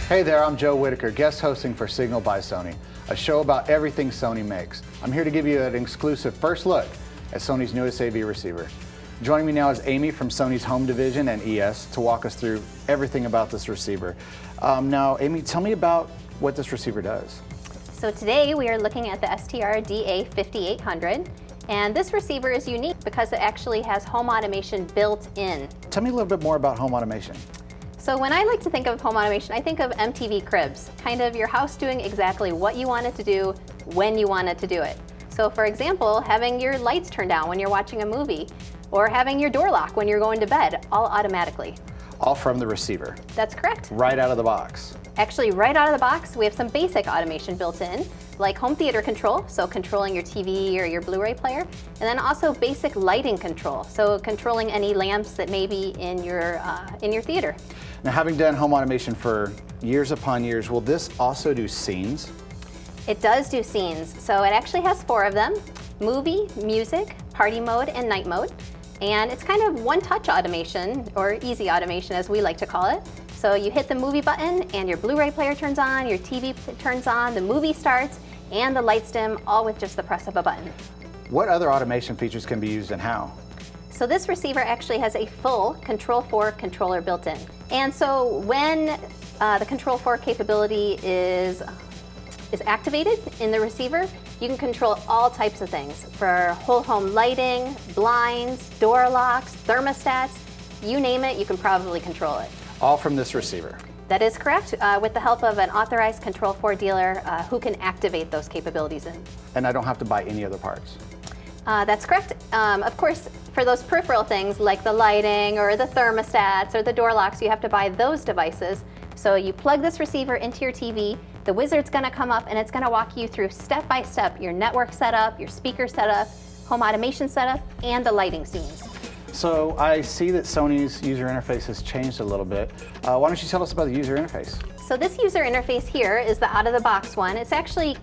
Hey there, I'm Joe Whitaker, guest hosting for Signal by Sony, a show about everything Sony makes. I'm here to give you an exclusive first look at Sony's newest AV receiver. Joining me now is Amy from Sony's Home Division and ES to walk us through everything about this receiver. Now, Amy, tell me about what this receiver does. So today we are looking at the STR-DA5800, and this receiver is unique because it actually has home automation built in. Tell me a little bit more about home automation. So when I like to think of home automation, I think of MTV Cribs, kind of your house doing exactly what you want it to do, when you want it to do it. So for example, having your lights turned down when you're watching a movie, or having your door lock when you're going to bed, all automatically. All from the receiver. That's correct. Right out of the box. Actually, right out of the box, we have some basic automation built in, like home theater control, so controlling your TV or your Blu-ray player, and then also basic lighting control, so controlling any lamps that may be in your theater. Now, having done home automation for years upon years, will this also do scenes? It does do scenes, so it actually has 4 of them: movie, music, party mode, and night mode. And it's kind of one-touch automation, or easy automation as we like to call it. So you hit the movie button and your Blu-ray player turns on, your TV turns on, the movie starts, and the lights dim, all with just the press of a button. What other automation features can be used and how? So this receiver actually has a full Control4 controller built in. And so when the Control4 capability is activated in the receiver, you can control all types of things, for whole home lighting, blinds, door locks, thermostats, you name it, you can probably control it. All from this receiver? That is correct, with the help of an authorized Control4 dealer who can activate those capabilities in. And I don't have to buy any other parts? That's correct. Of course, for those peripheral things like the lighting or the thermostats or the door locks, you have to buy those devices. So you plug this receiver into your TV, the wizard's gonna come up and it's gonna walk you through step by step your network setup, your speaker setup, home automation setup, and the lighting scenes. So I see that Sony's user interface has changed a little bit. Why don't you tell us about the user interface? So this user interface here is the out-of-the-box one. It's actually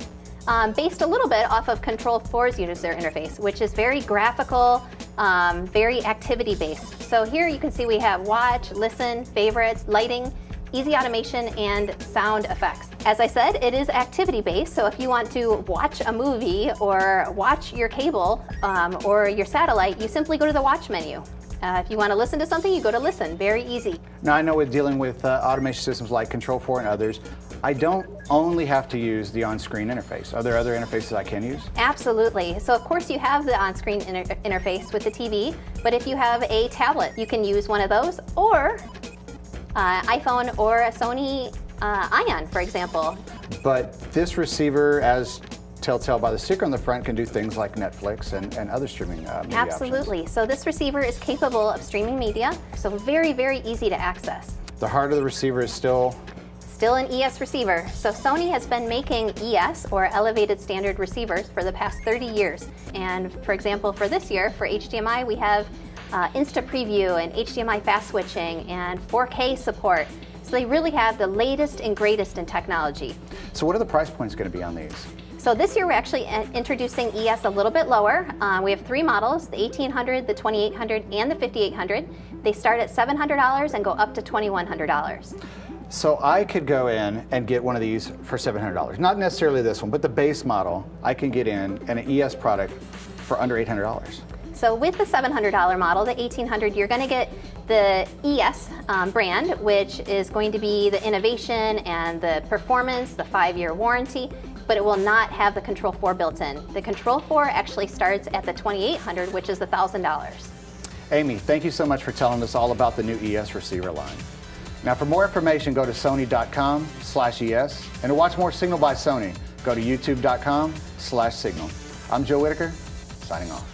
based a little bit off of Control4's user interface, which is very graphical, very activity-based. So here you can see we have watch, listen, favorites, lighting, easy automation, and sound effects. As I said, it is activity-based, so if you want to watch a movie or watch your cable or your satellite, you simply go to the watch menu. If you want to listen to something, you go to listen. Very easy. Now I know with dealing with automation systems like Control4 and others, I don't only have to use the on-screen interface. Are there other interfaces I can use? Absolutely. So of course you have the on-screen interface with the TV, but if you have a tablet, you can use one of those, or iPhone or a Sony Ion, for example. But this receiver, as telltale by the sticker on the front, can do things like Netflix and other streaming media Absolutely. options. So this receiver is capable of streaming media, so very, very easy to access. The heart of the receiver is still an ES receiver. So Sony has been making ES, or elevated standard receivers, for the past 30 years. And for example, for this year, for HDMI, we have Insta Preview and HDMI fast switching and 4K support. So they really have the latest and greatest in technology. So what are the price points going to be on these? So this year we're actually introducing ES a little bit lower. We have 3 models, the 1800, the 2800, and the 5800. They start at $700 and go up to $2100. So I could go in and get one of these for $700. Not necessarily this one, but the base model I can get in an ES product for under $800. So with the $700 model, the 1800, you're going to get the ES brand, which is going to be the innovation and the performance, the 5-year warranty, but it will not have the Control4 built in. The Control4 actually starts at the 2800, which is the $1,000. Amy, thank you so much for telling us all about the new ES receiver line. Now for more information, go to sony.com/ES, and to watch more Signal by Sony, go to youtube.com/Signal. I'm Joe Whitaker, signing off.